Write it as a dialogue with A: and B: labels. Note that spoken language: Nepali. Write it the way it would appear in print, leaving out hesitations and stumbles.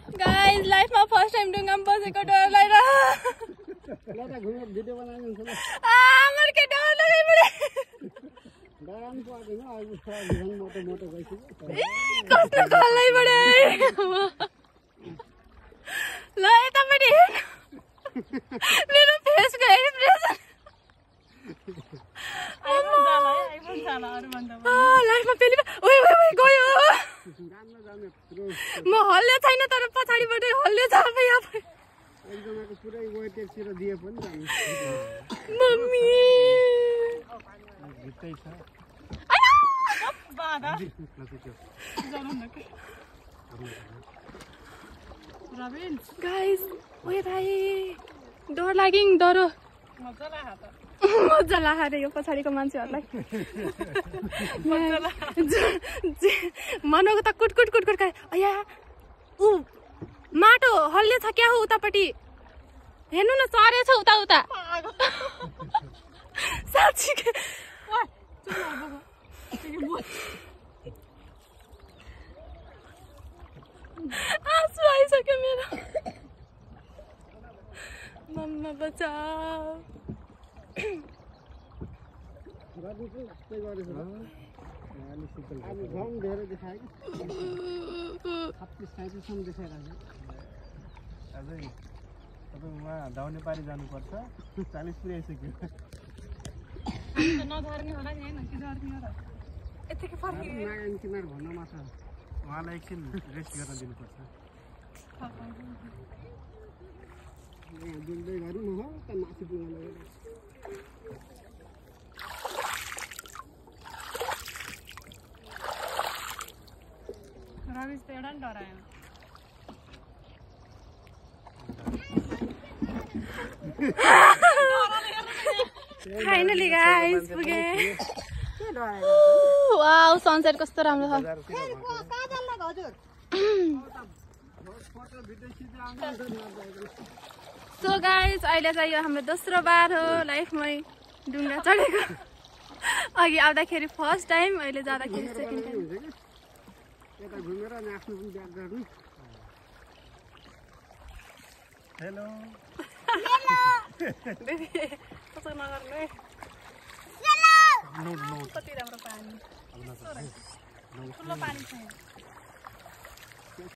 A: गाइस लाइफमा फर्स्ट टाइम डुङ्गामा बसेको डरलाई र
B: लटा घुमेर भिडियो बनाइदिनु छ ल
A: आमर के डर लाग्यो बडे
B: डराउनु पर्दैन अहिले झन् मोटो मोटो गइसक्यो
A: कस्तो खल्लै बडे ल यतापट्टि मेरो फेसको एक्सप्रेसन लाइफमा पेली ओइ ओइ ओइ गयो म हल्ले छैन तर पछाडिबाट हल्ले छ अब यहाँ
B: एकजनाको पुरै वेट एक्सेर दिए पनि जानु
A: मम्मी
B: भित्तै छ
A: बादा गाइस ओए भाइ डर लाग्यो डरो मजा लाग्यो रे यो पछाडिको मान्छेहरूलाई मनको त कुटकुट कुटकुट अया ऊ माटो हल्ले छ क्या हो उतापट्टि हेर्नु न सरेछ उता उता साँच्ची आँसु आइसक्यो मेरो मम्मा बचाऊ
B: अब झन् धेरै देखायो कि 36-37सम्म देखाइरहेको
C: अझै तपाईँ उहाँ दाउने पारी जानुपर्छ 40 पुरै आइसक्यो
A: नधर्ने होला नि होइन कि धर्ने होला यतिकै फर्कियो
B: नारायण किनार भन्न मात्र
C: उहाँलाई एकछिन रेस्ट गर्न दिनुपर्छ
B: डुल्दै गरौँ न हो त माथि पुग्नु
A: रविश त एउटा नि डराएन फाइनली गाइस पुगे वाउ सनसेट कस्तो राम्रो छ सो गाइस अहिले चाहिँ यो हाम्रो दोस्रो बार हो लाइफमै डुङ्गा चढेको अघि आउँदाखेरि फर्स्ट टाइम अहिले जाँदाखेरि सेकेन्ड टाइम
B: यता घुमेर अनि आफ्नो पनि ब्याग गर्नु
C: हेलो
A: बेबी कसो नगर्नु है कति राम्रो पानी ठुलो पानी छ